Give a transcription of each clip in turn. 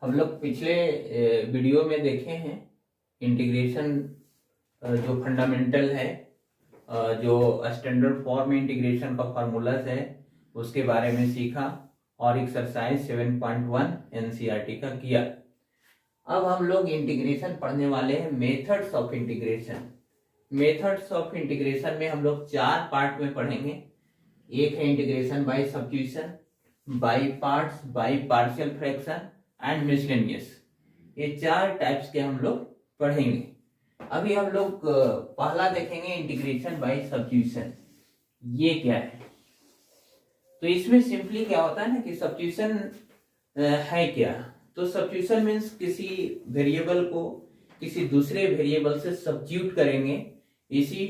हम लोग पिछले वीडियो में देखे हैं इंटीग्रेशन जो फंडामेंटल है, जो स्टैंडर्ड फॉर्म इंटीग्रेशन का फार्मूलाज है उसके बारे में सीखा और एक्सरसाइज 7.1 एनसीईआरटी का किया। अब हम लोग इंटीग्रेशन पढ़ने वाले हैं methods of integration. Methods of integration में हम लोग 4 पार्ट में पढ़ेंगे। एक है integration by substitution, by parts, by partial fraction and miscellaneous. ये 4 टाइप्स के हम लोग पढ़ेंगे। अभी हम लोग पहला देखेंगे इंटीग्रेशन बाय सब्स्टिट्यूशन। ये क्या है? तो इसमें सिंपली क्या होता है ना कि सब्स्टिट्यूशन है क्या? तो सब्स्टिट्यूशन मीन्स किसी वेरिएबल को किसी दूसरे वेरिएबल से सब्स्टिट्यूट करेंगे। इसी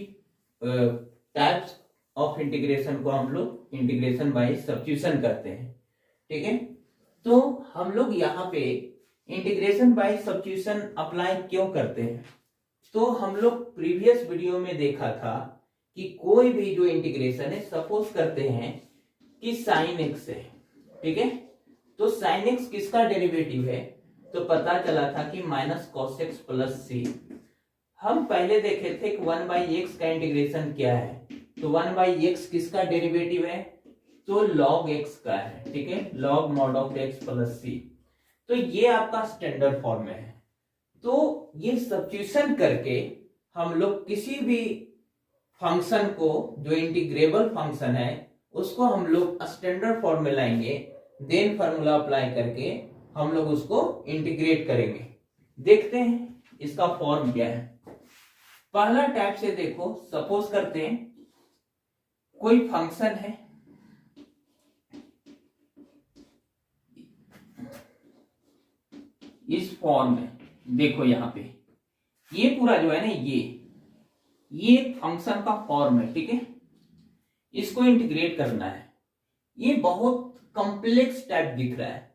टाइप्स ऑफ इंटीग्रेशन को हम लोग इंटीग्रेशन बाय सब्स्टिट्यूशन करते हैं। ठीक है, तो हम लोग यहाँ पे इंटीग्रेशन बाय सब्स्टिट्यूशन अप्लाई क्यों करते हैं? तो हम लोग प्रीवियस वीडियो में देखा था कि कोई भी जो इंटीग्रेशन है, सपोज करते हैं कि साइन एक्स है। ठीक है, तो साइन एक्स किसका डेरिवेटिव है? तो पता चला था कि माइनस कॉस एक्स प्लस सी। हम पहले देखे थे कि 1/x का इंटीग्रेशन क्या है। तो 1/x किसका डेरिवेटिव है? तो log x का है। ठीक है, log mod of x plus C. तो ये आपका स्टैंडर्ड फॉर्म में है। तो ये सब्स्टिट्यूशन करके हम लोग किसी भी फंक्शन को, जो इंटीग्रेबल फंक्शन है, उसको हम लोग स्टैंडर्ड फॉर्म में लाएंगे। देन फार्मूला अप्लाई करके हम लोग उसको इंटीग्रेट करेंगे। देखते हैं इसका फॉर्म क्या है। पहला टाइप से देखो, सपोज करते हैं कोई फंक्शन है, इस फॉर्म में देखो, यहां पे ये पूरा जो है ना, ये फंक्शन का फॉर्म है। ठीक है, इसको इंटीग्रेट करना है। ये बहुत कॉम्प्लेक्स टाइप दिख रहा है,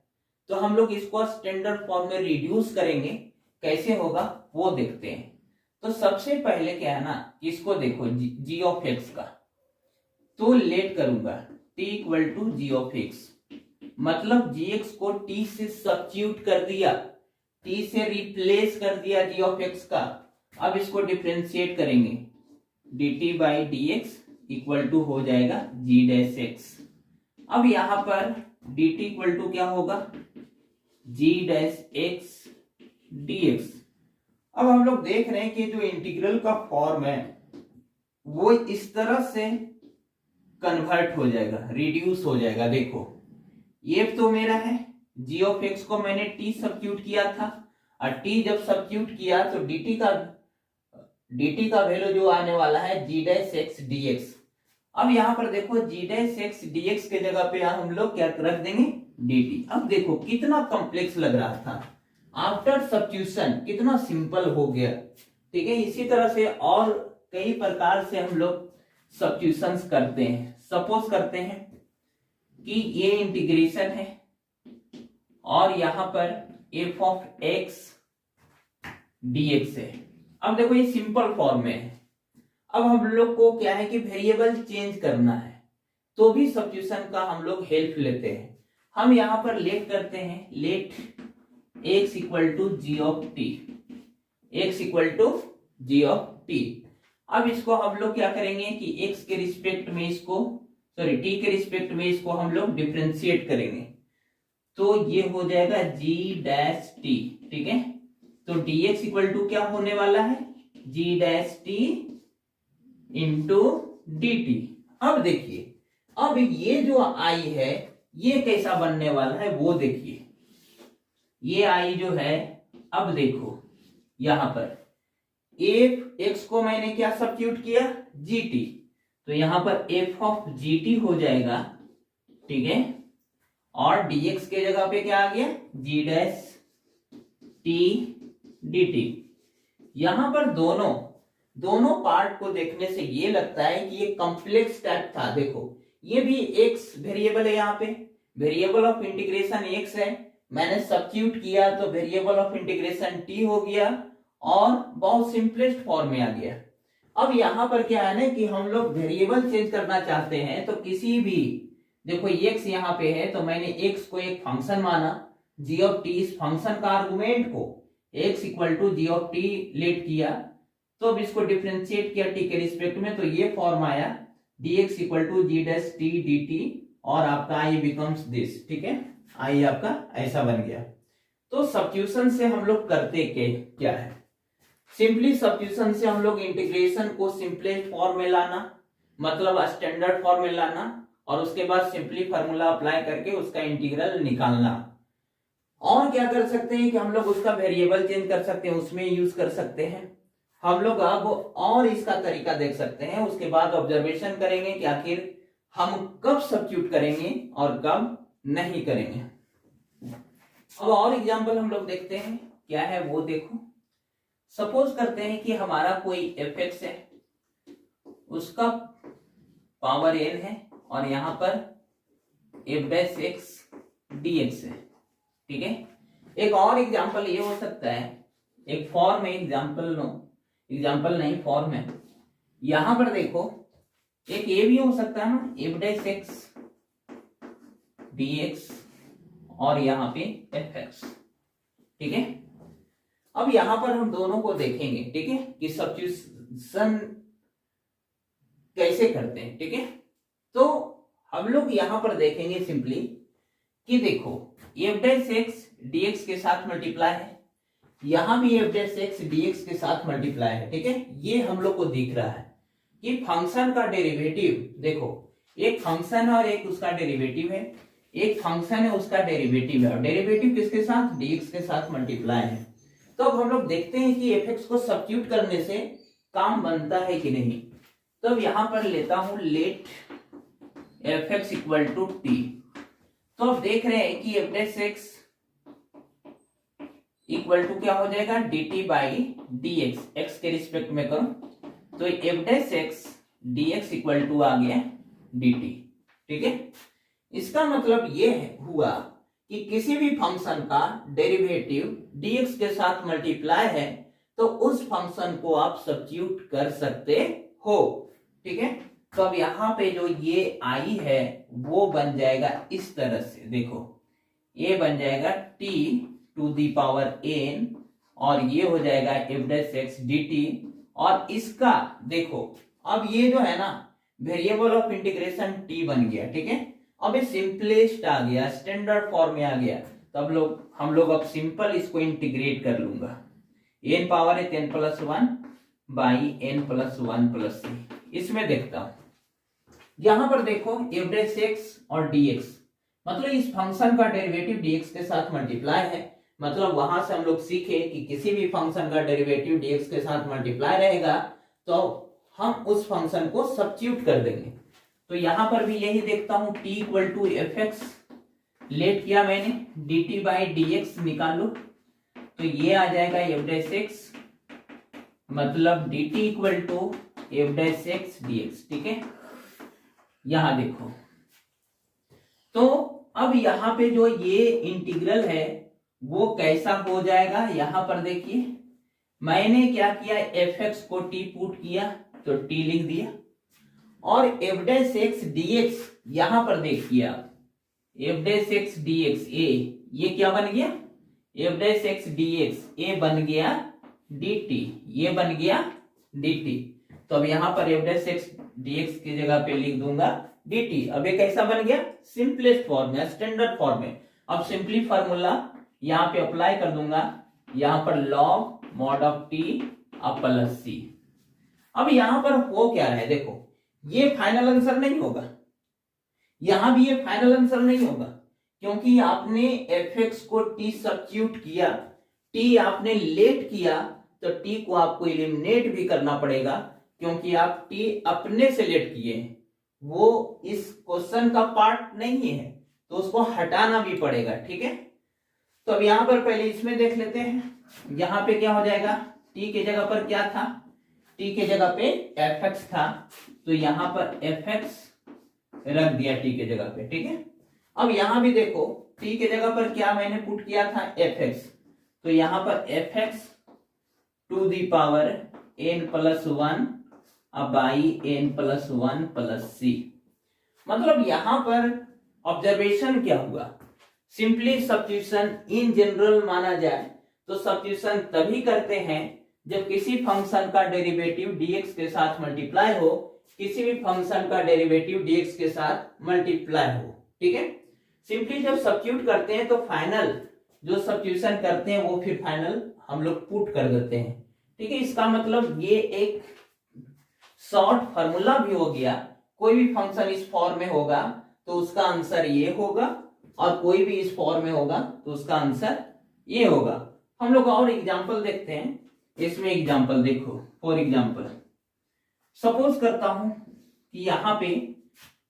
तो हम लोग इसको स्टैंडर्ड फॉर्म में रिड्यूस करेंगे। कैसे होगा वो देखते हैं। तो सबसे पहले क्या है ना, इसको देखो जी ऑफ एक्स का, तो लेट करूंगा t equal to g of x, मतलब जी एक्स को t से सब्स्टिट्यूट कर दिया, t से रिप्लेस कर दिया जी ऑफ एक्स का। अब इसको डिफरेंशिएट करेंगे, dt by D x equal to हो जाएगा जी डैश एक्स। अब यहां पर dt इक्वल टू क्या होगा? जी डैश एक्स डी एक्स। अब हम लोग देख रहे हैं कि जो इंटीग्रल का फॉर्म है वो इस तरह से कन्वर्ट हो जाएगा, रिड्यूस हो जाएगा। देखो, ये तो मेरा है, जी ऑफ एक्स को मैंने t सब्स्टिट्यूट किया था, और t जब सब्स्टिट्यूट किया तो dt का वैल्यू जो आने वाला है जी डैश एक्स डी एक्स। अब यहां पर देखो जी डैश एक्स डी एक्स के जगह पे हम लोग क्या रख देंगे? dt। अब देखो कितना कॉम्प्लेक्स लग रहा था, आफ्टर सब्स्टिट्यूशन कितना सिंपल हो गया। ठीक है, इसी तरह से और कई प्रकार से हम लोग सब्स्टिट्यूशंस करते हैं। सपोज करते हैं कि ये इंटीग्रेशन है और यहां पर f ऑफ x dx है। अब देखो ये सिंपल फॉर्म में है। अब हम लोग को क्या है कि वेरिएबल चेंज करना है, तो भी सब्स्टिट्यूशन का हम लोग हेल्प लेते हैं। हम यहां पर लेट करते हैं, let x equal to g of t, x equal to g of t. अब इसको हम लोग क्या करेंगे कि x के रिस्पेक्ट में इसको, सॉरी t के रिस्पेक्ट में इसको हम लोग डिफरेंशिएट करेंगे, तो ये हो जाएगा g डैश t। ठीक है, तो dx इक्वल टू क्या होने वाला है? g dash t into dt। अब देखिए, अब ये जो i है ये कैसा बनने वाला है वो देखिए। ये i जो है, अब देखो यहां पर f x को मैंने क्या सब्स्टिट्यूट किया? gt, तो यहां पर f ऑफ gt हो जाएगा। ठीक है, और dx के जगह पे क्या आ गया? g dash t dt। यहां पर दोनों पार्ट को देखने से ये लगता है कि ये कॉम्प्लेक्स टाइप था। देखो, ये भी x वेरिएबल है, यहाँ पे वेरिएबल ऑफ इंटीग्रेशन x है, मैंने सब्स्टिट्यूट किया तो वेरिएबल ऑफ इंटीग्रेशन t हो गया और बहुत सिंपलेस्ट फॉर्म में आ गया। अब यहां पर क्या है ना कि हम लोग वेरिएबल चेंज करना चाहते हैं, तो किसी भी, देखो x यहाँ पे है तो मैंने x को एक फंक्शन माना, जी ऑफ टी, इस फंक्शन का आर्गुमेंट को x equal to g of t let किया, तो अब इसको डिफरेंशिएट किया टी के रिस्पेक्ट में, तो ये फॉर्म आया dx equal to g dash t dt, और आपका i बिकम्स दिस, ठीक है, i आपका ऐसा बन गया। तो सब्स्टिट्यूशन से हम लोग करते क्या है, सिंपली सब्स्टिट्यूशन से हम लोग इंटीग्रेशन को सिंपलेस्ट फॉर्म में लाना, मतलब स्टैंडर्ड फॉर्म में लाना, और उसके बाद सिंपली फार्मूला अप्लाई करके उसका इंटीग्रल निकालना। और क्या कर सकते हैं कि हम लोग उसका वेरिएबल चेंज कर सकते हैं, उसमें यूज कर सकते हैं हम लोग। अब और इसका तरीका देख सकते हैं, उसके बाद ऑब्जर्वेशन करेंगे कि आखिर हम कब सब्स्टिट्यूट करेंगे और कब नहीं करेंगे। अब और एग्जांपल हम लोग देखते हैं, क्या है वो देखो। सपोज करते हैं कि हमारा कोई एफ है, उसका पावर n है, और यहां पर f डैश x dx है, ठीक है। एक और एग्जांपल ये हो सकता है, एक फॉर्म है, एग्जांपल नहीं फॉर्म है। यहां पर देखो एक ये भी हो सकता है ना, f डैश x dx, और यहां पे fx, ठीक है। अब यहां पर हम दोनों को देखेंगे, ठीक है, कि सब्स्टिट्यूशन कैसे करते हैं, ठीक है। तो हम लोग यहां पर देखेंगे सिंपली कि देखो f डैश x dx के साथ मल्टीप्लाई है, यहां भी f डैश x dx के साथ मल्टीप्लाई है, ठीक है। ये हम लोग को दिख रहा है कि फंक्शन का डेरिवेटिव, देखो एक फंक्शन है और एक उसका डेरिवेटिव है, एक फंक्शन है उसका डेरिवेटिव है, और डेरिवेटिव किसके साथ, dx के साथ मल्टीप्लाई है। तो अब हम लोग देखते हैं कि fx को सब्स्टिट्यूट करने से काम बनता है कि नहीं। तो अब यहां पर लेता हूं let fx equal to T, तो अब देख रहे हैं कि f dash x equal to क्या हो जाएगा, dt बाई dx, x के रिस्पेक्ट में करो, तो f dash x dx equal to आ गया dt, ठीक है। इसका मतलब ये हुआ कि किसी भी फंक्शन का डेरिवेटिव dx के साथ मल्टीप्लाई है, तो उस फंक्शन को आप सब्स्टिट्यूट कर सकते हो, ठीक है। तो अब यहाँ पे जो ये आई है वो बन जाएगा इस तरह से, देखो ये बन जाएगा t to the power n, और ये हो जाएगा f डैश x dt, और इसका देखो अब ये जो है ना वेरिएबल ऑफ इंटीग्रेशन t बन गया, ठीक है। अब ये सिंपलेस्ट आ गया, स्टैंडर्ड फॉर्म में आ गया, तो अब हम लोग अब सिंपल इसको इंटीग्रेट कर लूंगा। n पावर है 10 plus 1 by n plus 1 plus c। इसमें देखता हूं, यहां पर देखो f डैश x और dx, मतलब इस फंक्शन का डेरिवेटिव dx के साथ मल्टीप्लाई है, मतलब वहां से हम लोग सीखे कि किसी भी फंक्शन का डेरिवेटिव dx के साथ मल्टीप्लाई रहेगा तो हम उस फंक्शन को सब्स्टिट्यूट कर देंगे। तो यहां पर भी यही देखता हूं, t equal to f x let किया मैंने, dt बाई dx निकालो, तो ये आ जाएगा f डैश x, मतलब dt equal to f dash x dx, ठीक है। यहां देखो, तो अब यहां पे जो ये इंटीग्रल है वो कैसा हो जाएगा, यहां पर देखिए मैंने क्या किया, fx को t पुट किया तो t लिख दिया, और f डैश x dx यहां पर देखिए आप, f डैश x dx ये क्या बन गया, f डैश x dx ये बन गया dt, ये बन गया dt। तो अब यहां पर f डैश x dx की जगह पे लिख दूंगा dt। अब ये कैसा बन गया, सिंपलेस्ट फॉर्म में, स्टैंडर्ड फॉर्म में। अब सिंपली फार्मूला यहां पे अप्लाई कर दूंगा, यहां पर log mod ऑफ t अब प्लस c। अब यहां पर हो क्या है, देखो ये फाइनल आंसर नहीं होगा, यहां भी ये फाइनल आंसर नहीं होगा, क्योंकि आपने fx को t सब्स्टिट्यूट किया, t आपने लेट किया, तो t को आपको एलिमिनेट भी करना पड़ेगा, क्योंकि आप t अपने से लेट किए हैं, वो इस क्वेश्चन का पार्ट नहीं है, तो उसको हटाना भी पड़ेगा, ठीक है। तो अब यहां पर पहले इसमें देख लेते हैं, यहां पे क्या हो जाएगा, t के जगह पर क्या था, t के जगह पे fx था, तो यहां पर fx रख दिया t के जगह पे, ठीक है। अब यहां भी देखो t के जगह पर क्या मैंने पुट किया था, fx, तो यहां पर fx to the power n plus 1 अब by n plus 1 plus c। मतलब यहां पर ऑब्जर्वेशन क्या हुआ, सिंपली सब्स्टिट्यूशन इन जनरल माना जाए तो सब्स्टिट्यूशन तभी करते हैं जब किसी फंक्शन का डेरिवेटिव dx के साथ मल्टीप्लाई हो, किसी भी फंक्शन का डेरिवेटिव dx के साथ मल्टीप्लाई हो। ठीक है, सिंपली जब सब्स्टिट्यूट करते हैं तो फाइनल जो सब्स्टिट्यूशन करते हैं वो फिर फाइनल हम लोग पुट कर देते हैं। ठीक है, इसका मतलब ये एक शॉर्ट फार्मूला भी हो गया। कोई भी फंक्शन इस फॉर्म में होगा तो उसका आंसर ये होगा, और कोई भी इस फॉर्म में होगा तो उसका आंसर ये होगा। हम लोग और एग्जांपल देखते हैं। इसमें एग्जांपल देखो, फॉर एग्जांपल सपोज करता हूं कि यहां पे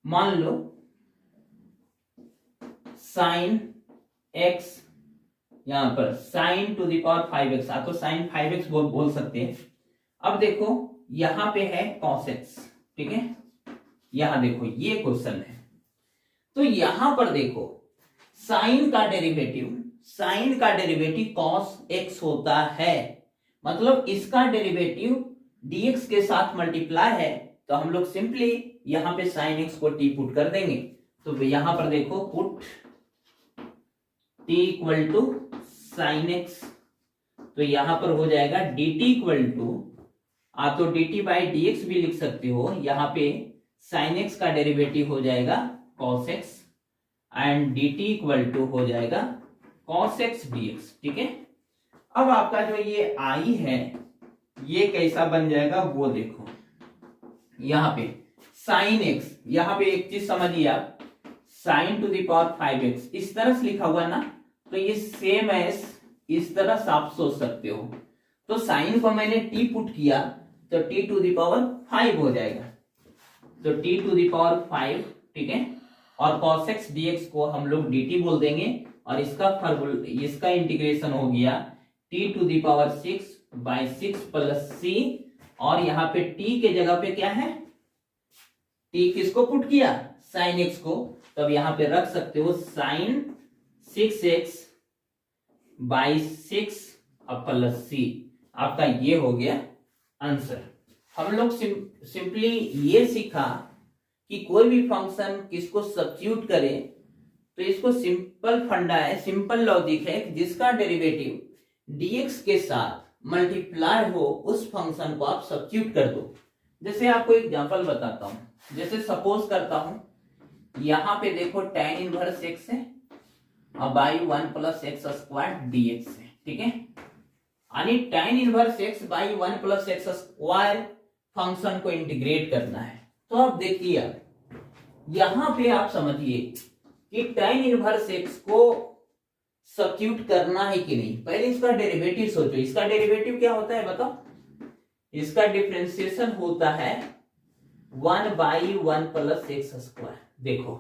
मान लो साइन एक्स, यहां पर sign to the power 5x, आपको साइन 5x बोल सकते हैं। अब देखो यहां पे है cos x। ठीक है, यहां देखो ये क्वेश्चन है, तो यहां पर देखो साइन का डेरिवेटिव cos x होता है, मतलब इसका डेरिवेटिव dx के साथ मल्टीप्लाई है, तो हम लोग सिंपली यहां पे sin x को t पुट कर देंगे। तो यहां पर देखो put t equal to sine x, तो यहां पर हो जाएगा dt इक्वल टू, आप तो dt बाई dx भी लिख सकते हो, यहां पे साइन एक्स का डेरिवेटिव हो जाएगा cos x and dt equal to हो जाएगा cos x dx। ठीक है, अब आपका जो ये i है ये कैसा बन जाएगा वो देखो, यहां पे साइन x, यहां पे एक चीज समझिए आप, sign to the power 5x इस तरह से लिखा हुआ ना, तो ये सेम एस इस तरह से आप सोच सकते हो। तो साइन को मैंने t पुट किया तो t टू द पावर 5 हो जाएगा, तो t टू द पावर 5। ठीक है, और cos x dx को हम लोग dt बोल देंगे, और इसका इंटीग्रेशन हो गया t to the power 6 by 6 plus c, और यहाँ पे t के जगह पे क्या है, t किसको पुट किया, साइन x को, तब यहाँ पे रख सकते हो sign 6x by 6 plus c, आपका ये हो गया आंसर। हम लोग सिंपली ये सीखा कि कोई भी फंक्शन किसको सब्स्टिट्यूट करे, तो इसको सिंपल फंडा है, सिंपल लॉजिक है कि जिसका डेरिवेटिव dx के साथ मल्टीप्लाई हो उस फंक्शन को आप सब्स्टिट्यूट कर दो। जैसे आपको एग्जांपल बताता हूं, जैसे सपोज करता हूं यहां पे देखो tan इनवर्स x है और by 1 plus x square dx है। ठीक है, यानी tan inverse x by 1 plus x square function को इंटीग्रेट करना है। तो अब देखिए यहां पे आप समझिए कि tan इनवर्स x को सब्स्टिट्यूट करना है कि नहीं। पहले इसका डेरिवेटिव सोचो, इसका डेरिवेटिव क्या होता है बताओ, इसका डिफरेंशिएशन होता है 1 बाई 1 प्लस एक्स स्क्वायर। देखो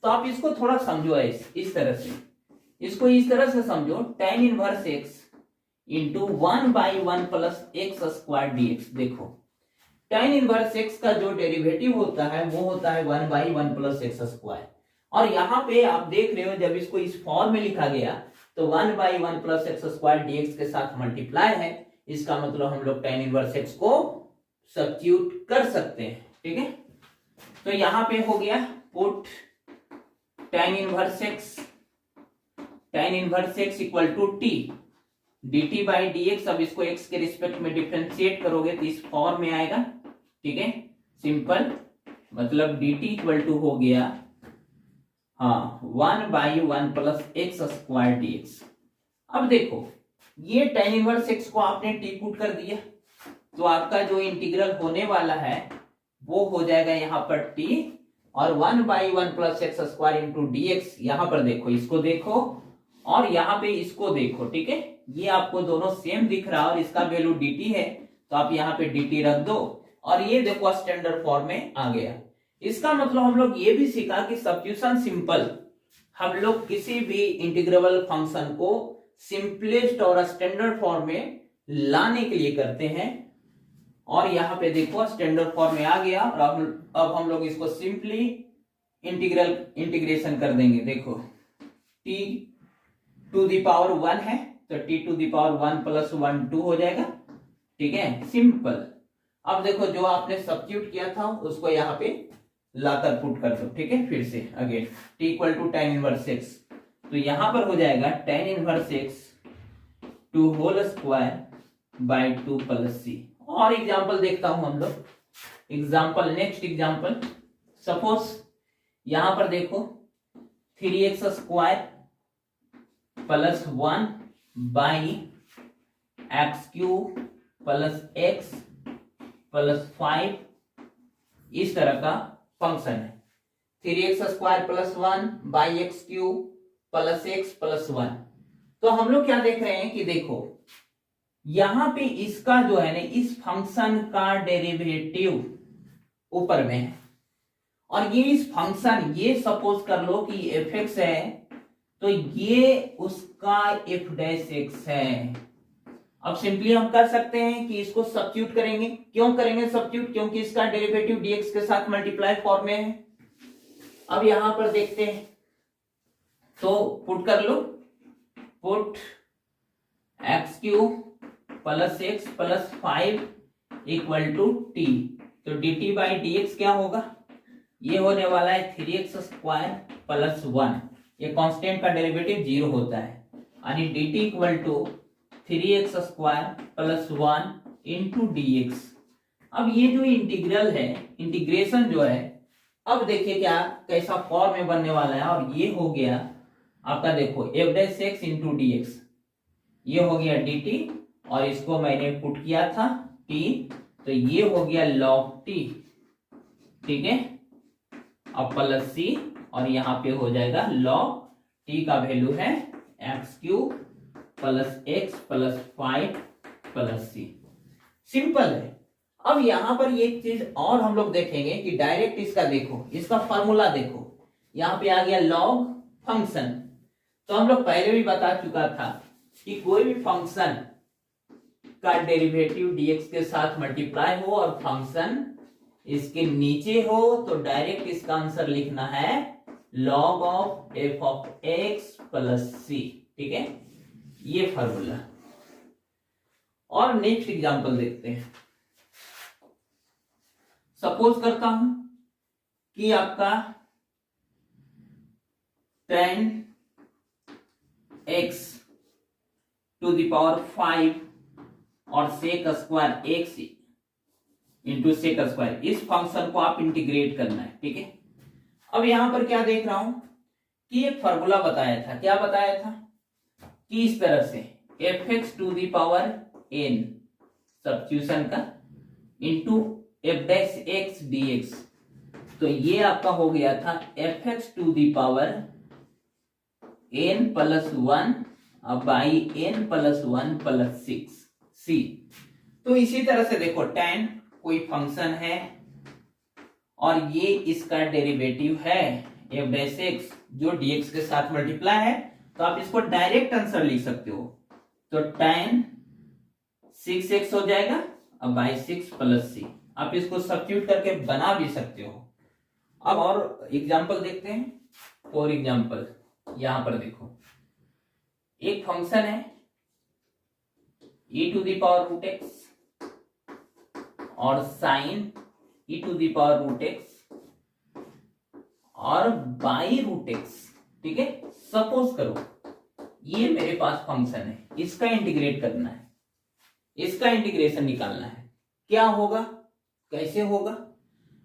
तो आप इसको थोड़ा समझो इस तरह से, इसको इस तरह से समझो, tan inverse x into 1 by 1 plus x square dx। देखो tan इनवर्स x का जो डेरिवेटिव होता है वो होता है 1 बाई 1 प्लस एक्स स्क्वायर, और यहाँ पे आप देख रहे हो जब इसको इस फॉर्म में लिखा गया तो 1 by 1 plus x square dx के साथ मल्टीप्लाई है, इसका मतलब हम लोग tan इनवर्स x को सब्स्टिट्यूट कर सकते हैं। ठीक है, तो यहाँ पे हो गया put tan inverse x equal to t dt by dx। अब इसको x के रिस्पेक्ट में डिफरेंशिएट करोगे तो इस फॉर्म में आएगा। ठीक है, सिंपल मतलब dt इक्वल टू हो गया 1 by 1 plus x square dx। अब देखो ये tan इनवर्स x को आपने t पुट कर दिया, तो आपका जो इंटीग्रल होने वाला है वो हो जाएगा यहाँ पर t, और 1 by 1 plus x square into dx। यहाँ पर देखो, इसको देखो और यहाँ पे इसको देखो। ठीक है, ये आपको दोनों सेम दिख रहा है और इसका वैल्यू dt है, तो आप यहाँ पे dt रख दो, और ये देखो स्टैंडर्ड फॉर्म में आ गया। इसका मतलब हम लोग ये भी सीखा कि सब्स्टिट्यूशन सिंपल, हम लोग किसी भी इंटीग्रेबल फंक्शन को सिंपलेस्ट और स्टैंडर्ड फॉर्म में लाने के लिए करते हैं, और यहाँ पे देखो स्टैंडर्ड फॉर्म में आ गया। और अब हम लोग इसको सिंपली इंटीग्रेशन कर देंगे। देखो t टू द पावर 1 है तो t to the power 1 plus 1 2 हो जाएगा। ठीक है, सिंपल। अब देखो जो आपने सब्स्टिट्यूट किया था उसको यहाँ पे लाकर पुट कर दो। ठीक है, फिर से again t equal to tan inverse x, तो यहां पर हो जाएगा tan inverse x to whole square by 2 plus C. और एग्जांपल देखता हूं हम लोग। एग्जांपल, नेक्स्ट एग्जांपल, सपोज यहां पर देखो 3x square plus 1 by x cube plus X plus 5, इस तरह का फंक्शन है। 3x square plus 1 by x cube plus X plus 1। तो हम लोग क्या देख रहे हैं कि देखो यहां पे इसका जो है ना, इस फंक्शन का डेरिवेटिव ऊपर में है, और ये इस फंक्शन, ये सपोज कर लो कि f(x) है, तो ये उसका f'(x) है। अब सिंपली हम कर सकते हैं कि इसको सब्स्टिट्यूट करेंगे। क्यों करेंगे सब्स्टिट्यूट? क्योंकि इसका डेरिवेटिव dx के साथ मल्टीप्लाई फॉर्म में है। अब यहां पर देखते हैं, तो पुट कर लो, put X cube plus X plus 5 equal to T. तो dt बाई डी एक्स क्या होगा? ये होने वाला है 3x स्क्वायर प्लस 1, ये कांस्टेंट का डेरिवेटिव 0 होता है, यानी dt equal to 3x square plus 1 into dx। अब ये जो इंटीग्रल है, इंटीग्रेशन जो है, अब देखिए क्या कैसा फॉर्म में बनने वाला है। और ये हो गया आपका, देखो f'(x) इंटू डी एक्स, ये हो गया dt, और इसको मैंने पुट किया था t, तो ये हो गया log t, ठीक है। अब प्लस c, और यहां पे हो जाएगा log t का वैल्यू है x cube plus X plus 5 plus c। Simple है। अब यहां पर एक चीज और हम लोग देखेंगे कि डायरेक्ट इसका देखो, इसका फॉर्मूला देखो, यहां पे आ गया log फंक्शन। तो हम लोग पहले भी बता चुका था कि कोई भी फंक्शन का डेरिवेटिव dx के साथ मल्टीप्लाई हो और फंक्शन इसके नीचे हो, तो डायरेक्ट इसका आंसर लिखना है log of f(x) plus c, ठीक है, ये फॉर्मूला। और नेक्स्ट एग्जांपल देखते हैं। सपोज करता हूं कि आपका tan x to the power 5 और sec square x into sec square, इस फंक्शन को आप इंटीग्रेट करना है, ठीक है। अब यहां पर क्या देख रहा हूं कि एक फॉर्मूला बताया था। क्या बताया था? कि इस तरह से f(x) to the power n substitution का इंटू f'(x) dx, तो ये आपका हो गया था f(x) to the power n plus 1 by n plus 1 plus 6 c। तो इसी तरह से देखो, tan कोई फंक्शन है और ये इसका डेरिवेटिव है f'(x) जो dx के साथ मल्टीप्लाई है, तो आप इसको डायरेक्ट आंसर लिख सकते हो। तो tan 6x हो जाएगा अब बाई 6 प्लस c। आप इसको सब्स्टिट्यूट करके बना भी सकते हो। अब और एग्जांपल देखते हैं। और एग्जांपल यहां पर देखो, एक फंक्शन है e to the power root x और sine e to the power root x और बाई रूट एक्स, ठीक है। सपोज करो ये मेरे पास फंक्शन है, इसका इंटीग्रेट करना है, इसका इंटीग्रेशन निकालना है। क्या होगा, कैसे होगा?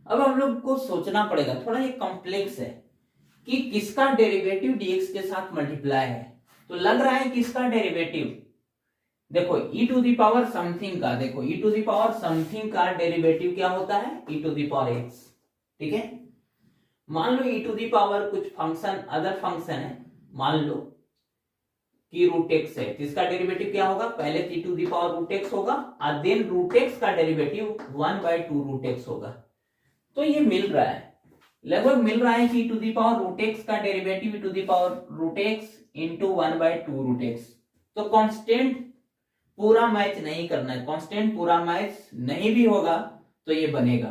अब हम लोग को सोचना पड़ेगा, थोड़ा ये कॉम्प्लेक्स है कि किसका डेरिवेटिव dx के साथ मल्टीप्लाई है। तो लग रहा है कि इसका डेरिवेटिव, देखो e to the power something का, देखो e to the power something का डेरिवेटिव क्या होता है? e to the power x, ठीक है। मान लो e टू द पावर कुछ फंक्शन, अदर फंक्शन है, मान लो कि रूट एक्स है, जिसका डेरिवेटिव क्या होगा? पहले e to the power root x होगा और देन रूट एक्स का डेरिवेटिव 1/2 रूट एक्स होगा। तो ये मिल रहा है, लगभग मिल रहा है कि e to the power root x का derivative e to the power root x into 1/2 root X. तो कांस्टेंट पूरा मैच नहीं करना है, कांस्टेंट पूरा मैच नहीं भी होगा तो ये बनेगा।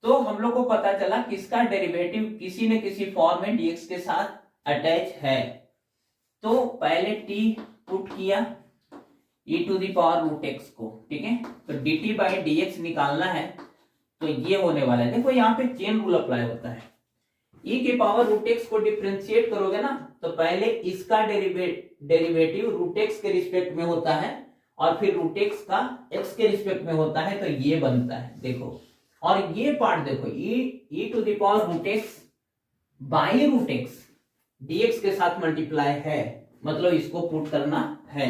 तो हम लोग को पता चला कि इसका डेरिवेटिव किसी न किसी फॉर्म में dx के साथ अटैच है। तो पहले t पुट किया e to the power root x को, ठीक है। तो dt बाई dx निकालना है, तो ये होने वाला है। देखो यहाँ पे चेन रूल अप्लाई होता है, e की पावर रूट एक्स को डिफरेंशिएट करोगे ना तो पहले इसका डेरिवेटिव रूट एक्स के रिस्पेक्ट में होता है और फिर रूट एक्स का एक्स के रिस्पेक्ट में होता है, तो ये बनता है देखो। और ये पार्ट देखो e to the power root x by root x dx के साथ मल्टीप्लाई है, मतलब इसको पुट करना है।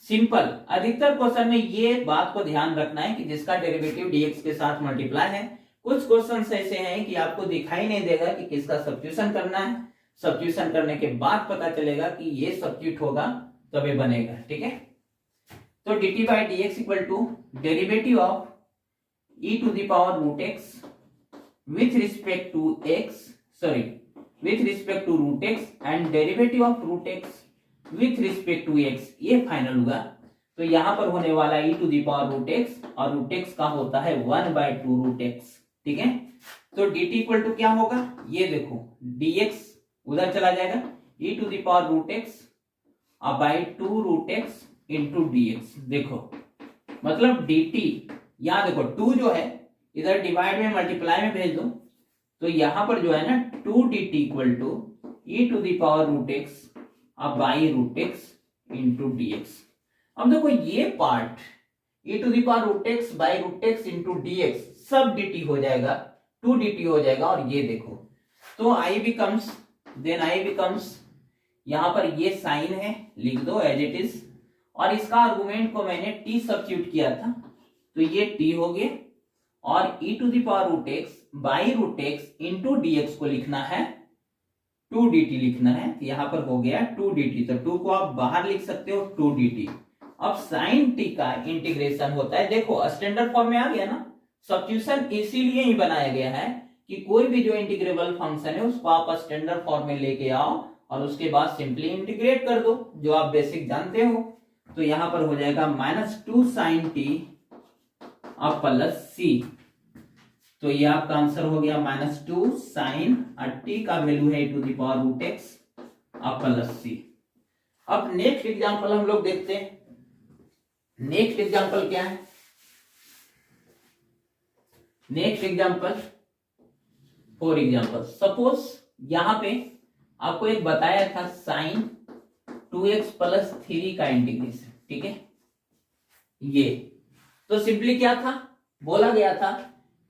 सिंपल, अधिकतर क्वेश्चन में ये बात को ध्यान रखना है कि जिसका डेरिवेटिव dx के साथ मल्टीप्लाई है। कुछ क्वेश्चन ऐसे हैं कि आपको दिखाई नहीं देगा कि किसका सब्स्टिट्यूशन करना है, सब्स्टिट्यूशन करने के बाद पता चलेगा कि ये सब्स्टिट्यूट होगा तभी बनेगा, ठीक है। तो dt by D x equal to derivative of e to the power root x with respect to x, sorry with respect to root x and derivative of root x with respect to x, ये final होगा। तो यहां पर होने वाला e to the power root x और root x का होता है 1/2 रूट एक्स, ठीक है। तो dt इक्वल टू क्या होगा, ये देखो dx उधर चला जाएगा, e to the power root x by 2 root x into dx। देखो मतलब dt, यहां देखो 2 जो है इधर डिवाइड में मल्टीप्लाई में भेज दो, तो यहां पर जो है ना 2 dt equal to e to the power root x by root x into dx। अब देखो ये part e to the power root x by root x into dx सब dt हो जाएगा, 2 dt हो जाएगा। और ये देखो तो i becomes, then i becomes, यहां पर ये साइन है लिख दो एज इट इज, और इसका आर्गुमेंट को मैंने t सब्स्टिट्यूट किया था तो ये t हो गया, और e to the power root x by root x into dx को लिखना है 2 dt लिखना है, यहाँ पर हो गया 2 dt, तो 2 को आप बाहर लिख सकते हो 2 dt। अब साइन t का इंटीग्रेशन होता है, देखो स्टैंडर्ड फॉर्म में आ गया ना, सब्स्टिट्यूशन इसीलिए ही बनाया गया है कि कोई भी जो इंटीग्रेबल फंक्शन है उसको आप स्टैंडर्ड फॉर्म में लेके आओ और उसके बाद सिंपली इंटीग्रेट कर दो, जो आप बेसिक जानते हो। तो यहां पर हो जाएगा -2 sin t अब प्लस c, तो ये आपका आंसर हो गया -2 sin, t का वैल्यू है to the power root x अब प्लस c। अब नेक्स्ट एग्जांपल हम लोग देखते हैं। नेक्स्ट एग्जांपल क्या है, next example for example suppose यहां पे आपको एक बताया था sin 2x प्लस 3 का इंटीग्रेशन, ठीक है। ये तो सिंपली क्या था, बोला गया था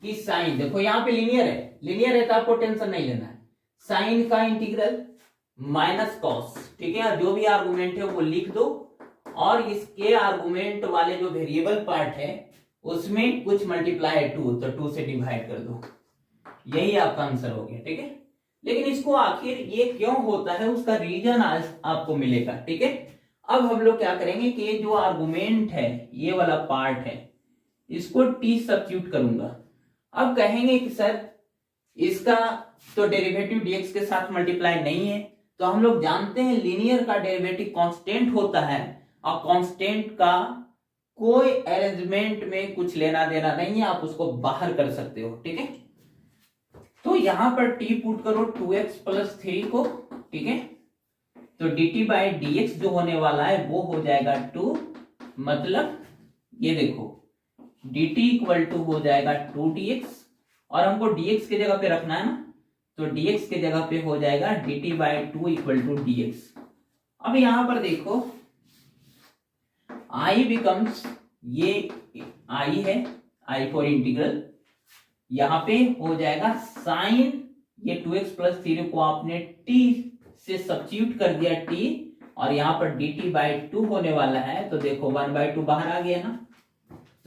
कि साइन, देखो यहाँ पे लीनियर है, लीनियर है तो आपको टेंशन नहीं लेना है, साइन का इंटीग्रल माइनस कॉस, ठीक है। जो भी आर्गुमेंट है वो लिख दो और इसके आर्गुमेंट वाले जो वेरिएबल पार्ट है उसमें कुछ मल्टीप्लाई है 2, तो 2 से डिवाइड कर दो, यही आपका आंसर हो गया, ठीक है। लेकिन इसको आखिर ये क्यों होता है उसका रीजन आज आपको मिलेगा, ठीक है। अब हम लोग क्या करेंगे कि ये जो आर्गुमेंट है ये वाला पार्ट है इसको t सब्स्टिट्यूट करूंगा। अब कहेंगे कि सर इसका तो डेरिवेटिव dx के साथ मल्टीप्लाई नहीं है, तो हम लोग जानते हैं लीनियर का डेरिवेटिव कांस्टेंट होता है और कांस्टेंट का कोई अरेंजमेंट में कुछ लेना देना नहीं है, आप उसको बाहर कर सकते हो, ठीक है। तो यहां पर t पुट करो 2x प्लस 3 को, ठीक है। तो dt बाई dx जो होने वाला है वो हो जाएगा 2, मतलब ये देखो dt इक्वल टू हो जाएगा 2dx, और हमको dx के जगह पे रखना है ना, तो dx के जगह पे हो जाएगा dt बाई 2 इक्वल टू dx। अब यहां पर देखो i बिकम्स, ये i है, i फॉर इंटीग्रल, यहां पे हो जाएगा साइन, ये 2x प्लस 3 को आपने t से सब्स्टिट्यूट कर दिया t, और यहां पर dt बाई 2 होने वाला है, तो देखो 1/2 बाहर आ गया ना,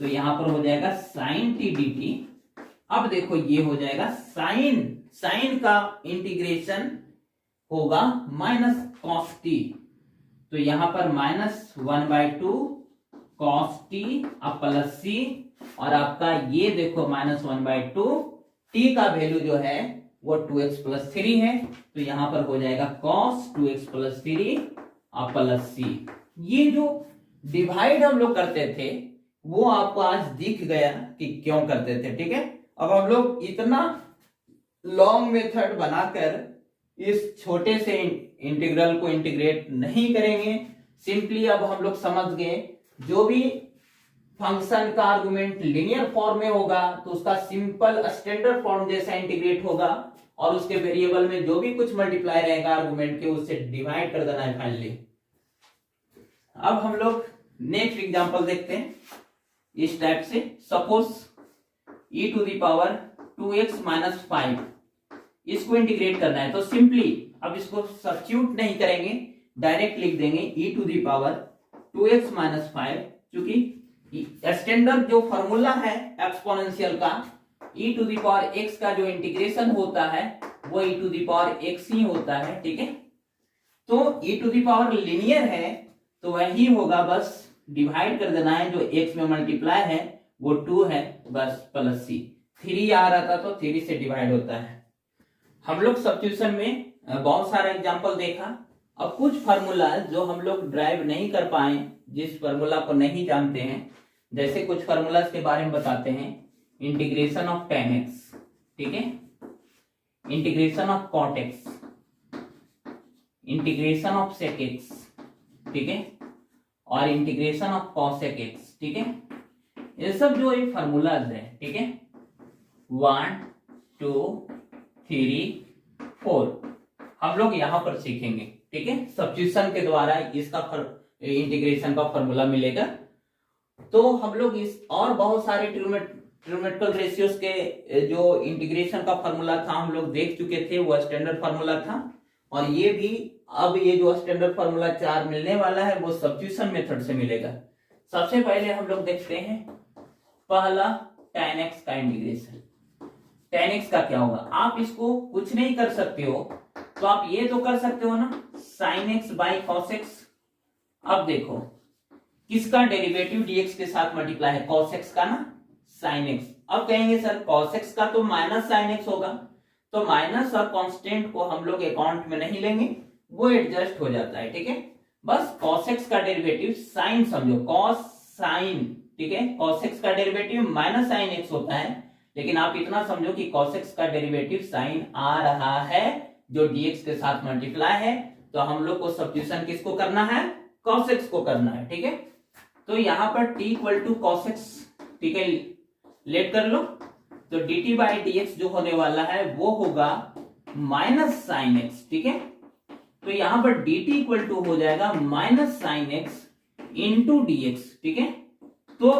तो यहां पर हो जाएगा साइन t dt। अब देखो ये हो जाएगा साइन, साइन का इंटीग्रेशन होगा माइनस कॉस t, तो यहां पर -1/2 कॉस t अब प्लस c, और आपका ये देखो -1/2 t का वैल्यू जो है वो 2x प्लस 3 है, तो यहां पर हो जाएगा cos 2x प्लस 3 और प्लस c। ये जो डिवाइड हम लोग करते थे वो आपको आज दिख गया कि क्यों करते थे, ठीक है। अब हम लोग इतना लॉन्ग मेथड बनाकर इस छोटे से इंटीग्रल को इंटीग्रेट नहीं करेंगे, सिंपली अब हम लोग समझ गए जो भी फंक्शन का आर्गुमेंट लीनियर फॉर्म में होगा तो उसका सिंपल स्टैंडर्ड फॉर्म जैसा इंटीग्रेट होगा, और उसके वेरिएबल में जो भी कुछ मल्टीप्लाई रहेगा आर्गुमेंट के उससे डिवाइड कर देना है फाइनली। अब हम लोग नेक्स्ट एग्जांपल देखते हैं इस टाइप से। Suppose e to the power 2x minus 5 इसको इंटीग्रेट करना है, तो सिंपली अब इसको सब्स्टिट्यूट नहीं करेंगे, डायरेक्ट लिख देंगे e to the power 2x minus 5, क्योंकि स्टैंडर्ड जो फॉर्मूला है एक्सपोनेंशियल का e to the power x का जो इंटीग्रेशन होता है वो e to the power x ही होता है, ठीक है। तो e to the power linear है तो वही होगा, बस डिवाइड कर देना है, जो x में मल्टीप्लाई है वो 2 है, बस प्लस c। 3 आ रहा था तो 3 से डिवाइड होता है। हम लोग सब्स्टिट्यूशन में बहुत सारा एग्जांपल देखा। अब कुछ फार्मूला जो हम लोग ड्राइव नहीं कर पाए, जिस फार्मूला को नहीं जानते हैं, जैसे कुछ फार्मूलाज के बारे में बताते हैं। इंटीग्रेशन ऑफ tan x, ठीक है, integration of cot x, integration of sec x, ठीक है, और इंटीग्रेशन ऑफ cosec x, ठीक है। ये सब जो एक फार्मूलाज है, ठीक है, 1 2 3 4 हम लोग यहां पर सीखेंगे, ठीक है। सब्स्टिट्यूशन के द्वारा इसका इंटीग्रेशन का फार्मूला मिलेगा। तो हम लोग इस और बहुत सारे ट्रिग्नोमेट्रिकल रेशियोज के जो इंटीग्रेशन का फार्मूला था हम लोग देख चुके थे, वो स्टैंडर्ड फार्मूला था। और ये भी अब ये जो स्टैंडर्ड फार्मूला 4 मिलने वाला है वो सब्स्टिट्यूशन मेथड से मिलेगा। सबसे पहले हम लोग देखते हैं पहला tan x का इंटीग्रेशन। tan x का क्या होगा, आप इसको कुछ नहीं कर सकते हो तो आप ये तो कर सकते हो ना, sin x by cos x। अब देखो किसका डेरिवेटिव dx के साथ मल्टीप्लाई है, cos x का ना, sin x। अब कहेंगे सर cos x का तो माइनस sin x होगा, तो माइनस और कांस्टेंट को हम लोग अकाउंट में नहीं लेंगे, वो एडजस्ट हो जाता है, ठीक है। बस cos x का डेरिवेटिव sin समझो, cos sin, ठीक है, cos x का डेरिवेटिव माइनस sin x होता है, लेकिन आप इतना समझो कि cos x का डेरिवेटिव sin आ रहा है जो dx के साथ मल्टीप्लाई है। तो हम लोग को सब्स्टिट्यूशन किसको करना है, cos x को करना है, ठीक है। तो यहां पर t equal to cos x, ठीक है, लेट कर लो। तो dt बाई dx जो होने वाला है वो होगा माइनस sin x, ठीक है। तो यहां पर dt इक्वल टू हो जाएगा minus sin x into dx, ठीक है। तो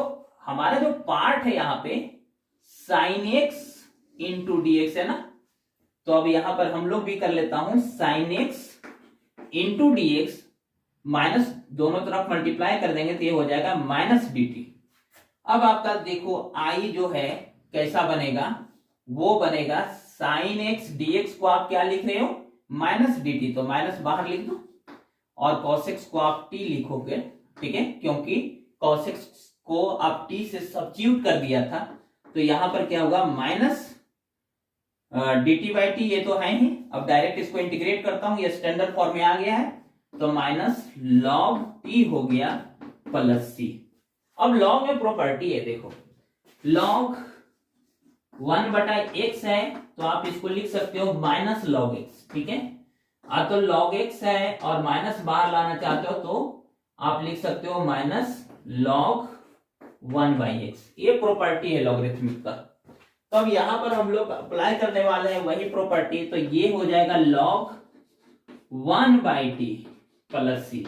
हमारा जो पार्ट है यहाँ पे sin x इंटू dx है ना, तो अब यहां पर हम लोग भी कर लेता हूं sin x into dx, minus दोनों तरफ मल्टीप्लाई कर देंगे तो ये हो जाएगा माइनस dt। अब आपका देखो i जो है कैसा बनेगा, वो बनेगा sin x dx को आप क्या लिख रहे हो, माइनस dt, तो माइनस बाहर लिख दो, और cos x को आप t लिखोगे, ठीक है, क्योंकि cos x को आप t से सब्स्टिट्यूट कर दिया था। तो यहां पर क्या होगा, माइनस dt बाई टी, ये तो है ही। अब डायरेक्ट इसको इंटीग्रेट करता हूं, ये स्टैंडर्ड फॉर्म में आ गया है, तो माइनस log t हो गया प्लस c। अब log में प्रॉपर्टी है, देखो log 1 बटा x है तो आप इसको लिख सकते हो माइनस log x, ठीक है। तो log x है और माइनस बाहर लाना चाहते हो तो आप लिख सकते हो माइनस log 1 बाई x। ये प्रॉपर्टी है लॉगरिथमिक का। तो अब यहां पर हम लोग अप्लाई करने वाले हैं वही प्रॉपर्टी, तो ये हो जाएगा log 1 बाई टी प्लस सी।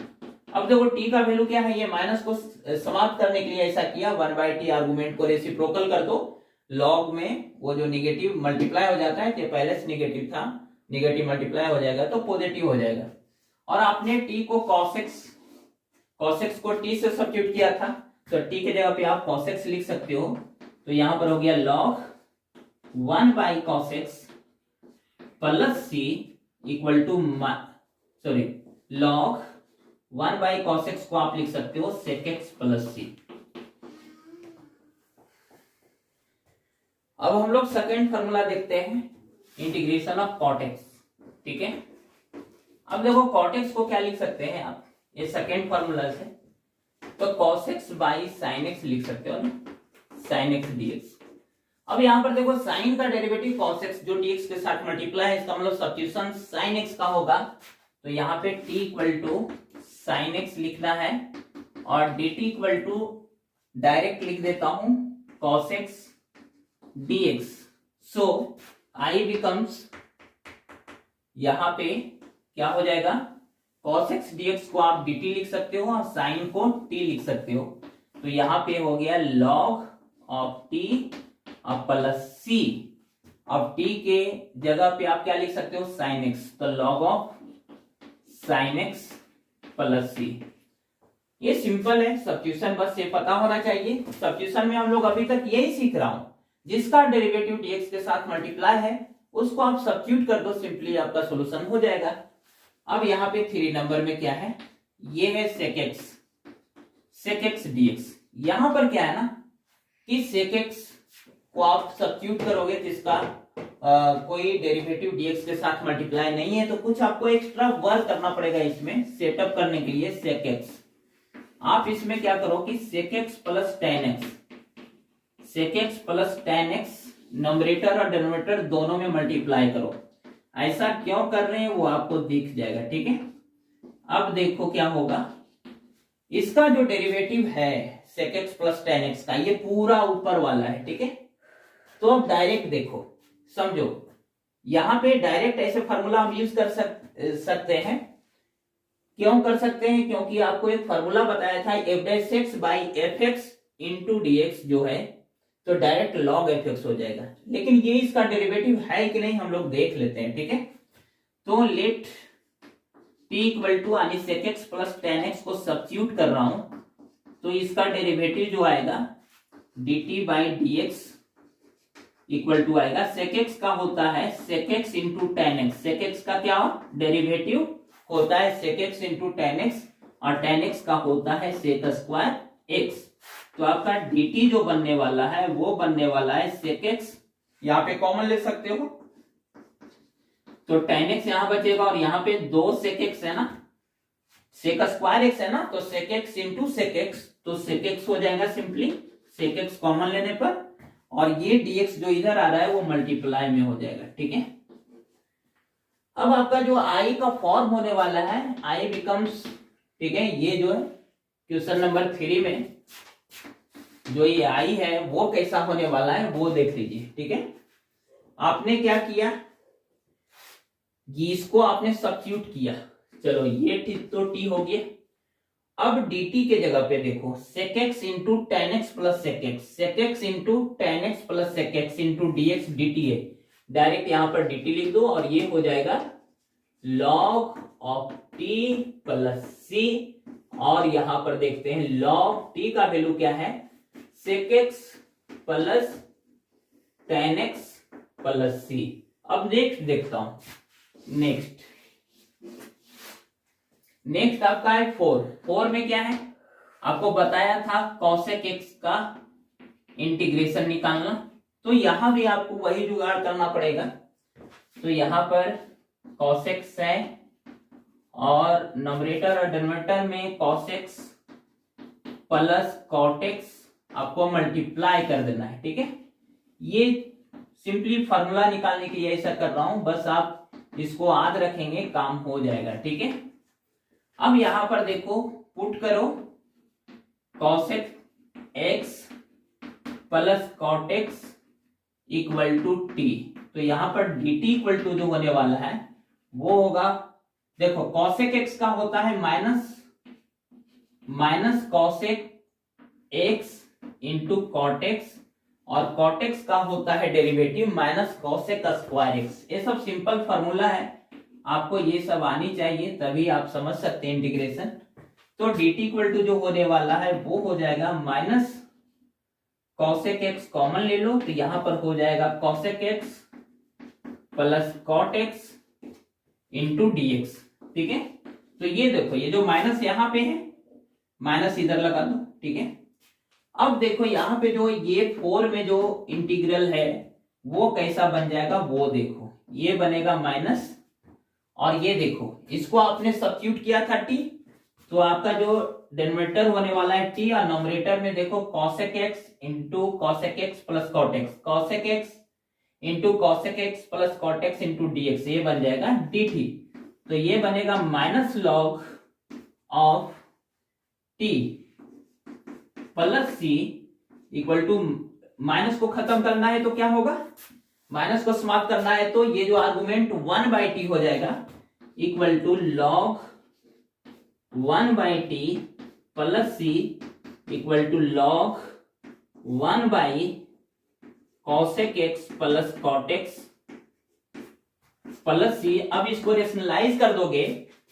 अब देखो t का वैल्यू क्या है, ये माइनस को समाप्त करने के लिए ऐसा किया, 1 बाई टी आर्गुमेंट को रेसिप्रोकल कर दो, लॉग में वो जो निगेटिव मल्टीप्लाई हो जाता है, तो पहले से निगेटिव था, निगेटिव मल्टीप्लाई हो जाएगा तो पॉजिटिव हो जाएगा। और आपने t को cos x को t से सब्स्टिट्यूट किया था, तो t के जगह पे आप cos x लिख सकते हो। तो यहां पर हो गया log 1 by cos x plus c equal to log 1 by cos x को आप लिख सकते हो sec x प्लस c। अब हम लोग सेकेंड फॉर्मूला देखते हैं, इंटीग्रेशन ऑफ cot x, ठीक है। अब देखो cot x को क्या लिख सकते हैं आप, ये सेकेंड फॉर्मूला से, तो cos x by sin x लिख सकते हो ना, sin x dx। अब यहां पर देखो sin का डेरिवेटिव cos x जो dx के साथ मल्टीप्लाई है, इसका मतलब सब्स्टिट्यूशन sin x का होगा। तो यहाँ पे t equal to sin x लिखना है और dt इक्वल टू डायरेक्ट लिख देता हूं cos x dx। So I becomes यहाँ पे क्या हो जाएगा, cos x dx को आप dt लिख सकते हो और साइन को t लिख सकते हो। तो यहाँ पे हो गया log of t plus c। अब t के जगह पे आप क्या लिख सकते हो, साइन x, तो log of sine x plus c। ये सिंपल है, सब्स्टिट्यूशन बस ये पता होना चाहिए। सब्स्टिट्यूशन में हम लोग अभी तक यही सीख रहा हूं, जिसका डेरिवेटिव dx के साथ मल्टीप्लाई है उसको आप सब्स्टिट्यूट कर दो, सिंपली आपका सॉल्यूशन हो जाएगा। अब यहाँ पे 3 नंबर में क्या है, ये है sec x dx। यहां पर क्या है ना कि sec x को आप सब्स्टिट्यूट करोगे जिसका कोई डेरिवेटिव dx के साथ मल्टीप्लाई नहीं है, तो कुछ आपको एक्स्ट्रा वर्क करना पड़ेगा इसमें सेटअप करने के लिए। sec x आप इसमें क्या करो कि sec x plus tan x, sec x plus tan x numerator और डिनोमिनेटर दोनों में मल्टीप्लाई करो। ऐसा क्यों कर रहे हैं वो आपको दिख जाएगा, ठीक है। अब देखो क्या होगा, इसका जो डेरिवेटिव है sec x plus tan x का, ये पूरा ऊपर वाला है, ठीक है। तो अब डायरेक्ट देखो, समझो, यहां पे डायरेक्ट ऐसे फार्मूला हम यूज कर सकते हैं। क्यों कर सकते हैं, क्योंकि आपको एक फार्मूला बताया था f' by fx into dx जो है, तो डायरेक्ट log fx हो जाएगा। लेकिन ये इसका डेरिवेटिव है कि नहीं हम लोग देख लेते हैं, ठीक है। तो लेट t इक्वल टू यानी sec x plus tan x को सब्स्टिट्यूट कर रहा हूं, तो इसका डेरिवेटिव जो आएगा dt by dx equal to आएगा, sec x का होता है sec x into tan x। sec x का क्या डेरिवेटिव होता है sec x into tan x, और tan x का होता है sec स्क्वायर x। तो आपका dt जो बनने वाला है वो बनने वाला है sec x, यहाँ पे कॉमन ले सकते हो, तो tan x यहाँ बचेगा, और यहाँ पे 2 sec x है ना, sec स्क्वायर x है ना, तो sec x into sec x, तो sec x हो जाएगा सिंपली, sec x कॉमन लेने पर, और ये dx जो इधर आ रहा है वो मल्टीप्लाई में हो जाएगा, ठीक है। अब आपका जो i का फॉर्म होने वाला है i बिकम्स, ठीक है, ये जो है क्वेश्चन नंबर 3 में जो ये i है वो कैसा होने वाला है वो देख लीजिए, ठीक है। आपने क्या किया, इसको आपने सब्स्टिट्यूट किया, चलो ये तो t हो गया। अब dt के जगह पे देखो sec x into tan x plus sec x, sec x into tan x plus sec x into dx dt है, डायरेक्ट यहां पर dt लिख दो, और ये हो जाएगा log of t plus c, और यहां पर देखते हैं log t का वैल्यू क्या है, sec x plus tan x plus c। अब नेक्स्ट देखता हूं, नेक्स्ट आपका है 4 में क्या है, आपको बताया था cosec x का इंटीग्रेशन निकालना, तो यहां भी आपको वही जुगाड़ करना पड़ेगा। तो यहां पर cos x है, और नंबरेटर और डिनोमिनेटर में cos x plus cot x आपको मल्टीप्लाई कर देना है, ठीक है। ये सिंपली फार्मूला निकालने के लिए ऐसा कर रहा हूं, बस आप इसको याद रखेंगे काम हो जाएगा, ठीक है। अब यहां पर देखो पुट करो cosec x plus cot x equal to t, तो यहां पर dt इक्वल टू जो होने वाला है वो होगा, देखो cosec x का होता है minus cosec x into cot x, और cot x का होता है derivative minus cosec square x। ये सब सिंपल फार्मूला है, आपको ये सब आनी चाहिए तभी आप समझ सकते हैं इंटीग्रेशन। तो dt इक्वल टू जो होने वाला है वो हो जाएगा माइनस cosec x कॉमन ले लो, तो यहां पर हो जाएगा cosec x plus cot x into dx, ठीक है। तो ये देखो ये जो माइनस यहां पे है, माइनस इधर लगा दो, ठीक है। अब देखो यहाँ पे जो ये 4 में जो इंटीग्रल है वो कैसा बन जाएगा वो देखो, ये बनेगा माइनस, और ये देखो इसको आपने सब्स्टिट्यूट किया था t, तो आपका जो डिनोमिनेटर होने वाला है t, और नोमिनेटर में देखो cosec x into cosec x plus cot x, cosec x into cosec x plus cot x into dx, ये बन जाएगा dt। तो ये बनेगा minus log of t plus c equal to, minus को खत्म करना है तो क्या होगा, माइनस को समाप्त करना है तो ये जो आर्गुमेंट 1/t हो जाएगा equal to log 1/t plus c equal to log 1/cosec x plus cot x plus c। अब इसको रेशनलाइज कर दोगे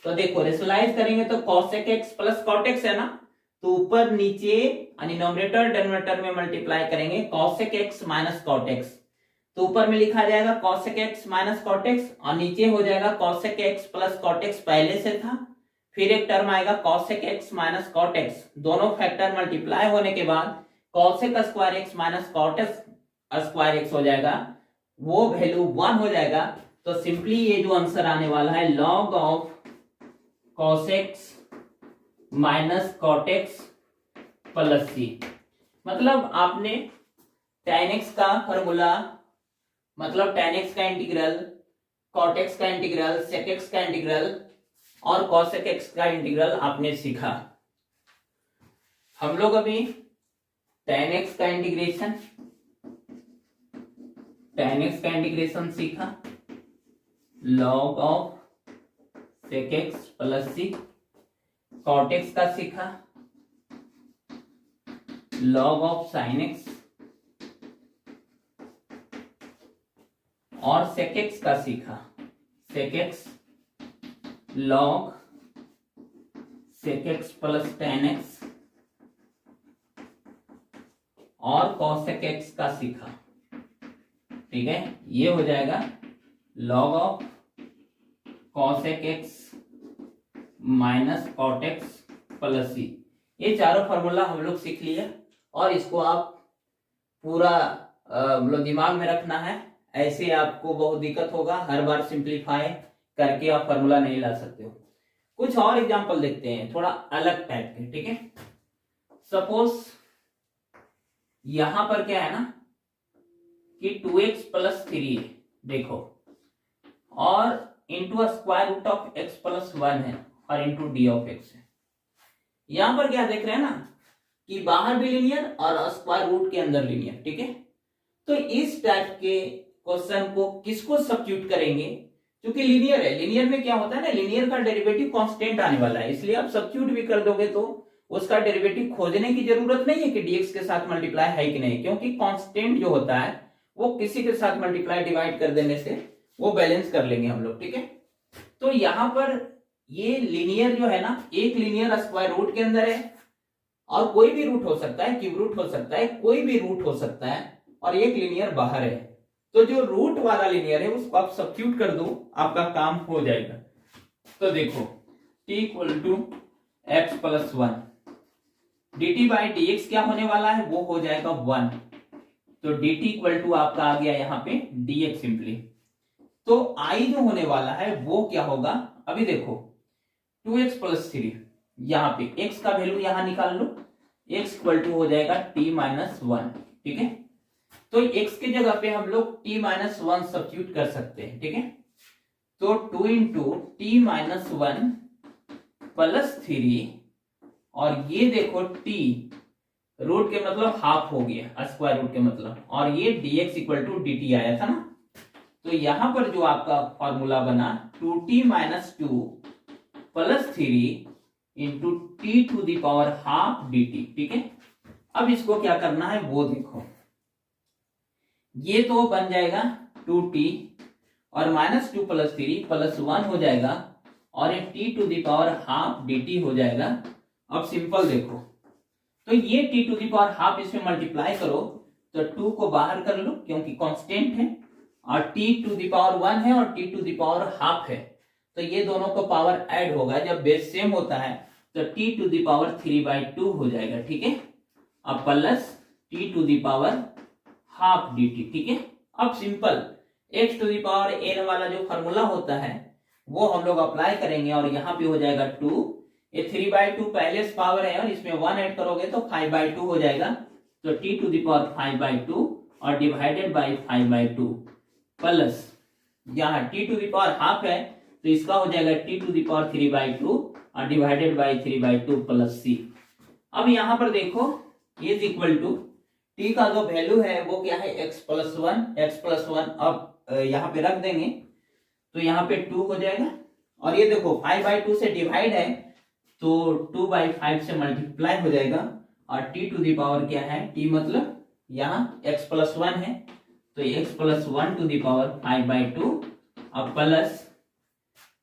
तो देखो, रेशनलाइज करेंगे तो cosec x plus cot x है ना, तो ऊपर नीचे डिनोमिनेटर डिनोमिनेटर में मल्टीप्लाई करेंगे cosec x minus cot x, तो ऊपर में लिखा जाएगा cosec x minus cot x और नीचे हो जाएगा cosec x plus cot x पहले से था, फिर एक टर्म आएगा cosec x minus cot x, दोनों फैक्टर मल्टीप्लाई होने के बाद cosec square x minus cot square x हो जाएगा, वो वैल्यू 1 हो जाएगा। तो सिंपली ये जो आंसर आने वाला है log of cosec minus cot x plus c। मतलब आपने tan x का फॉर्मूला, मतलब tan x का इंटीग्रल, cot x का इंटीग्रल, sec x का इंटीग्रल और cosec x का इंटीग्रल आपने सीखा। हम लोग अभी tan x का इंटीग्रेशन सीखा, log of sec x plus c, cot x का सीखा, log ऑफ sin x और sec x का सीखा, sec x log sec x plus tan x और cosec x का सीखा। ठीक है, ये हो जाएगा log of cosec x minus cot x plus c। ये चारों फॉर्मूला हम लोग सीख लिए और इसको आप पूरा मतलब दिमाग में रखना है, ऐसे आपको बहुत दिक्कत होगा, हर बार सिंप्लीफाई करके आप फॉर्मूला नहीं ला सकते हो। कुछ और एग्जांपल देखते हैं थोड़ा अलग टाइप के। ठीक है, सपोज यहां पर क्या है ना कि 2x प्लस 3 है, देखो, और into square root of x plus 1 है और इंटू डी ऑफ x है। यहां पर क्या देख रहे हैं ना कि बाहर भी लीनियर और स्क्वायर रूट के अंदर लीनियर। ठीक है, तो इस टाइप के क्वेश्चन को किसको सब्स्टिट्यूट करेंगे, क्योंकि लीनियर है, लीनियर में क्या होता है ना, लीनियर का डेरिवेटिव कांस्टेंट आने वाला है, इसलिए आप सब्स्टिट्यूट भी कर दोगे तो उसका डेरिवेटिव खोजने की जरूरत नहीं है कि dx के साथ मल्टीप्लाई है कि नहीं, क्योंकि कांस्टेंट जो होता है वो किसी के साथ मल्टीप्लाई डिवाइड कर देने से वो बैलेंस कर लेंगे हम लोग। ठीक है, तो यहां पर ये लीनियर जो है ना, एक लीनियर स्क्वायर रूट के अंदर है और कोई भी रूट हो सकता है, क्यूब रूट हो सकता है, कोई भी रूट हो सकता है, और एक लीनियर बाहर है। तो जो रूट वाला लीनियर है उसको आप सब्स्टिट्यूट कर दो, आपका काम हो जाएगा। तो देखो t equal to x plus 1 dt by dx क्या होने वाला है, वो हो जाएगा 1। तो dt इक्वल टू आपका आ गया यहाँ पे dx सिंपली। तो i जो होने वाला है वो क्या होगा, अभी देखो 2x प्लस 3, यहाँ पे x का वैल्यू यहाँ निकाल लो, x इक्वल टू हो जाएगा t माइनस 1। ठीक है, तो x की जगह पे हम लोग t माइनस 1 सब्स्टिट्यूट कर सकते हैं। ठीक है, तो 2 इंटू टी माइनस 1 प्लस 3 और ये देखो t रूट के मतलब हाफ हो गया, स्क्वायर रूट के मतलब, और ये dx इक्वल टू dt आया था ना, तो यहां पर जो आपका फॉर्मूला बना 2t minus 2 plus 3 into t to the power half dt। ठीक है, अब इसको क्या करना है वो देखो, ये तो बन जाएगा 2t और माइनस 2 प्लस 3 प्लस 1 हो जाएगा और ये t to the power half dt हो जाएगा। अब सिंपल देखो, तो ये t to the power half इसमें मल्टीप्लाई करो तो 2 को बाहर कर लो क्योंकि कांस्टेंट है, और टी टू द पावर 1 है और t to the power half है, तो ये दोनों को पावर ऐड होगा, जब बेस सेम होता है तो टी टू द पावर 3/2 हो जाएगा। ठीक है, अब plus t to the power half dt। ठीक है, अब simple x to the power n वाला जो फॉर्मूला होता है वो हम लोग अप्लाई करेंगे और यहाँ पे हो जाएगा 2, ये 3/2 पहले से पावर है और इसमें 1 ऐड करोगे तो 5/2 हो जाएगा, तो t टू द पावर 5/2 और डिवाइडेड बाई 5/2 प्लस यहाँ t to the power half है तो इसका हो जाएगा t टू द पावर 3/2 और डिवाइडेड बाई 3/2 प्लस c। अब यहाँ पर देखो इज इक्वल टू टी का जो वैल्यू है वो क्या है x प्लस वन। अब यहाँ पे रख देंगे तो यहाँ पे 2 हो जाएगा, और ये देखो 5/2 से डिवाइड है तो 2/5 से मल्टीप्लाई हो जाएगा, और t टू द पावर क्या है, t मतलब यहाँ x प्लस 1 है तो x plus 1 to the power 5/2, अब प्लस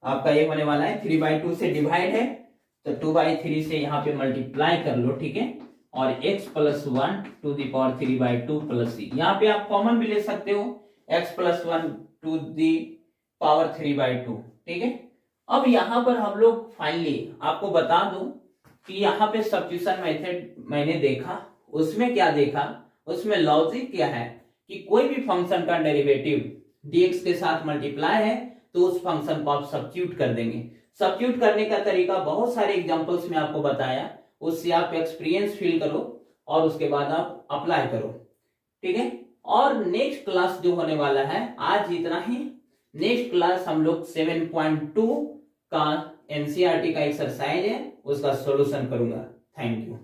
आपका ये होने वाला है 3/2 से डिवाइड है तो 2/3 से यहाँ पे मल्टीप्लाई कर लो, ठीक है, और x plus 1 to the power 3/2 plus c, यहाँ पे आप कॉमन भी ले सकते हो x plus 1 to the power 3/2, ठीक है। अब यहाँ पर हम लोग फाइनली आपको बता दूं कि यहाँ पे सब्स्टिट्यूशन मेथड मैंने देखा, उसमें क्या देखा, उसमें लॉजिक क्या है कि कोई भी फंक्शन का डेरिवेटिव dx के साथ मल्टीप्लाई है तो उस फंक्शन को आप सब्स्टिट्यूट कर देंगे। सब्स्टिट्यूट करने का तरीका बहुत सारे एग्जांपल्स में आपको बताया, उससे आप एक्सपीरियंस फील करो और उसके बाद आप अप्लाई करो, ठीक है। और नेक्स्ट क्लास जो होने वाला है, आज इतना ही, नेक्स्ट क्लास हम लोग 7.2 का एनसीईआरटी का एक्सरसाइज है उसका सॉल्यूशन करूंगा। Thank you.